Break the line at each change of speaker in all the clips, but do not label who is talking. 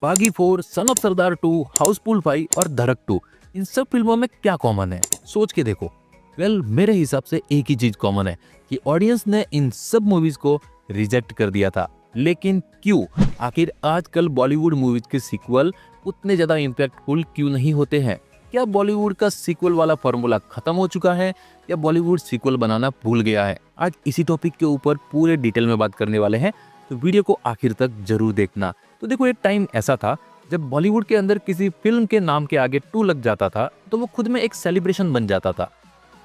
बागी 4, son of सरदार 2, हाउसफुल 5 और धड़क 2, इन सब फिल्मों में क्या कॉमन है? सोच के देखो। मेरे हिसाब से एक ही चीज कॉमन है कि ऑडियंस ने इन सब मूवीज को रिजेक्ट कर दिया था। लेकिन क्यों? आखिर आजकल बॉलीवुड मूवीज के सीक्वल उतने ज्यादा इम्पैक्टफुल क्यों नहीं होते हैं? क्या बॉलीवुड का सीक्वल वाला फॉर्मूला खत्म हो चुका है या बॉलीवुड सीक्वल बनाना भूल गया है? आज इसी टॉपिक के ऊपर पूरे डिटेल में बात करने वाले हैं, तो वीडियो को आखिर तक जरूर देखना। तो देखो, एक टाइम ऐसा था जब बॉलीवुड के अंदर किसी फिल्म के नाम के आगे 2 लग जाता था तो वो खुद में एक सेलिब्रेशन बन जाता था।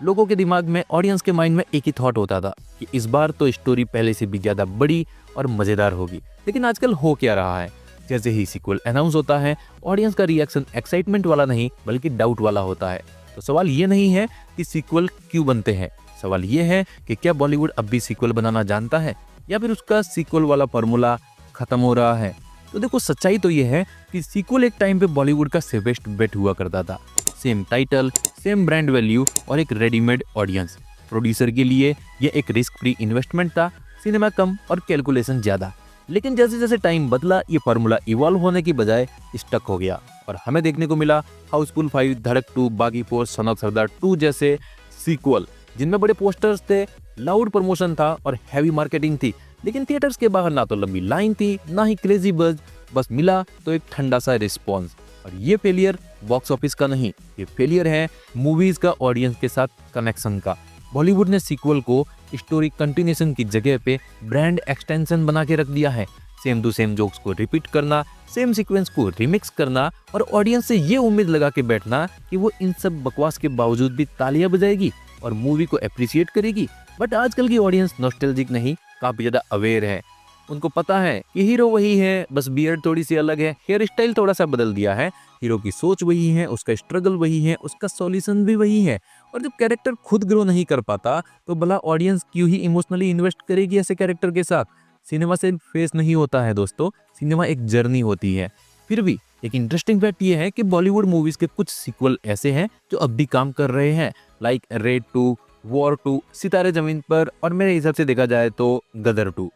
लोगों के दिमाग में, ऑडियंस के माइंड में एक ही थॉट होता था कि इस बार तो स्टोरी पहले से भी ज्यादा बड़ी और मजेदार होगी। लेकिन आजकल हो क्या रहा है? जैसे ही सीक्वल अनाउंस होता है, ऑडियंस का रिएक्शन एक्साइटमेंट वाला नहीं बल्कि डाउट वाला होता है। तो सवाल ये नहीं है कि सीक्वल क्यों बनते हैं, सवाल ये है कि क्या बॉलीवुड अब भी सीक्वल बनाना जानता है या फिर उसका सीक्वल वाला फॉर्मूला खत्म हो रहा है। तो देखो, सच्चाई तो ये है कि सीक्वल एक टाइम पे बॉलीवुड का सेफेस्ट बेट हुआ करता था। Same title, same brand value और एक रेडीमेड ऑडियंस। प्रोड्यूसर के लिए ये एक रिस्क फ्री इन्वेस्टमेंट था, सिनेमा कम और कैलकुलेशन ज्यादा। लेकिन जैसे जैसे टाइम बदला, ये फार्मूला इवॉल्व होने की बजाय स्टक हो गया और हमें देखने को मिला हाउसफुल 5, धड़क 2, बागी 4, सन ऑफ सरदार 2 जैसे सीक्वल, जिनमें बड़े पोस्टर्स थे, लाउड प्रमोशन था और हैवी मार्केटिंग थी। लेकिन थिएटर्स के बाहर ना तो लंबी लाइन थी, ना ही क्रेजी बज, बस मिला तो एक ठंडा सा रिस्पॉन्स। और ये फेलियर बॉक्स ऑफिस का नहीं, ये फेलियर है मूवीज का ऑडियंस के साथ कनेक्शन का। बॉलीवुड ने सीक्वल को स्टोरी कंटिन्यूएशन की जगह पे ब्रांड एक्सटेंशन बना के रख दिया है। सेम टू सेम जोक्स को रिपीट करना, सेम सीक्वेंस को रिमिक्स करना और ऑडियंस से ये उम्मीद लगा के बैठना कि वो इन सब बकवास के बावजूद भी तालियां बजाएगी और मूवी को अप्रिशिएट करेगी। बट आजकल की ऑडियंस नॉस्टैल्जिक नहीं, काफी ज्यादा अवेयर है। उनको पता है कि हीरो वही है, बस बियर्ड थोड़ी सी अलग है, हेयर स्टाइल थोड़ा सा बदल दिया है। हीरो की सोच वही है, उसका स्ट्रगल वही है, उसका सॉल्यूशन भी वही है। और जब कैरेक्टर खुद ग्रो नहीं कर पाता तो भला ऑडियंस क्यों ही इमोशनली इन्वेस्ट करेगी ऐसे कैरेक्टर के साथ? सिनेमा से फेस नहीं होता है दोस्तों, सिनेमा एक जर्नी होती है। फिर भी एक इंटरेस्टिंग फैक्ट ये है कि बॉलीवुड मूवीज के कुछ सीक्वल ऐसे हैं जो अब भी काम कर रहे हैं, लाइक रेड 2, वॉर 2, सितारे जमीन पर और मेरे हिसाब से देखा जाए तो गदर 2।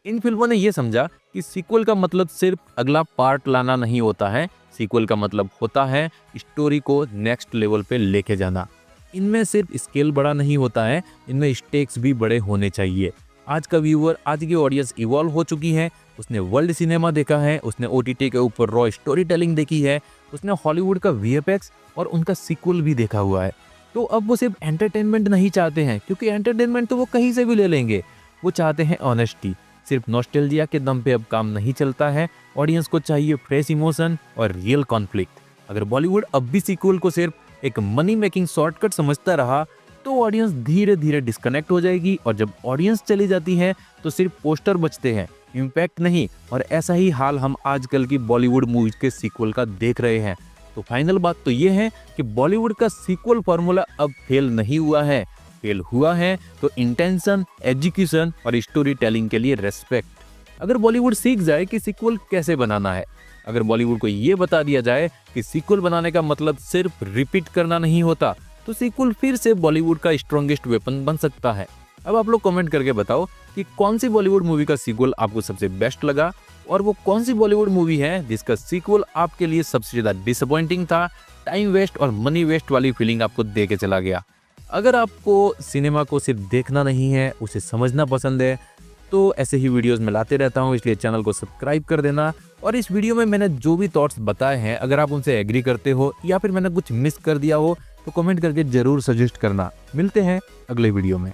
इन फिल्मों ने यह समझा कि सीक्वल का मतलब सिर्फ अगला पार्ट लाना नहीं होता है, सीक्वल का मतलब होता है स्टोरी को नेक्स्ट लेवल पे लेके जाना। इनमें सिर्फ स्केल बड़ा नहीं होता है, इनमें स्टेक्स भी बड़े होने चाहिए। आज का व्यूअर, आज की ऑडियंस इवॉल्व हो चुकी है। उसने वर्ल्ड सिनेमा देखा है, उसने ओटीटी के ऊपर रॉ स्टोरी टेलिंग देखी है, उसने हॉलीवुड का वीएफएक्स और उनका सीक्वल भी देखा हुआ है। तो अब वो सिर्फ एंटरटेनमेंट नहीं चाहते हैं, क्योंकि एंटरटेनमेंट तो वो कहीं से भी ले लेंगे। वो चाहते हैं ऑनेस्टी। सिर्फ नॉस्टैल्जिया के दम पे अब काम नहीं चलता है, ऑडियंस को चाहिए फ्रेश इमोशन और रियल कॉन्फ्लिक्ट। अगर बॉलीवुड अब भी सीक्वल को सिर्फ एक मनी मेकिंग शॉर्टकट समझता रहा तो ऑडियंस धीरे धीरे डिस्कनेक्ट हो जाएगी, और जब ऑडियंस चली जाती है तो सिर्फ पोस्टर बचते हैं, इम्पैक्ट नहीं। और ऐसा ही हाल हम आजकल की बॉलीवुड मूवीज के सीक्वल का देख रहे हैं। तो फाइनल बात तो ये है कि बॉलीवुड का सीक्वल फॉर्मूला अब फेल नहीं हुआ है। फेल हुआ है तो इंटेंशन, एजुकेशन और स्टोरी टेलिंग के लिए रेस्पेक्ट। अगर बॉलीवुड सीख जाए कि सीक्वल कैसे बनाना है, अगर बॉलीवुड को ये बता दिया जाए कि सीक्वल बनाने का मतलब सिर्फ रिपीट करना नहीं होता, तो सीक्वल फिर से बॉलीवुड का स्ट्रॉन्गेस्ट वेपन बन सकता है। अब आप लोग कमेंट करके बताओ कि कौन सी बॉलीवुड मूवी का सीक्वल आपको सबसे बेस्ट लगा, और वो कौन सी बॉलीवुड मूवी है जिसका सीक्वल आपके लिए सबसे ज्यादा डिसअपॉइंटिंग था, टाइम वेस्ट और मनी वेस्ट वाली फीलिंग आपको दे के चला गया। अगर आपको सिनेमा को सिर्फ देखना नहीं है, उसे समझना पसंद है, तो ऐसे ही वीडियोस मैं लाते रहता हूँ, इसलिए चैनल को सब्सक्राइब कर देना। और इस वीडियो में मैंने जो भी थॉट्स बताए हैं, अगर आप उनसे एग्री करते हो या फिर मैंने कुछ मिस कर दिया हो तो कमेंट करके जरूर सजेस्ट करना। मिलते हैं अगले वीडियो में।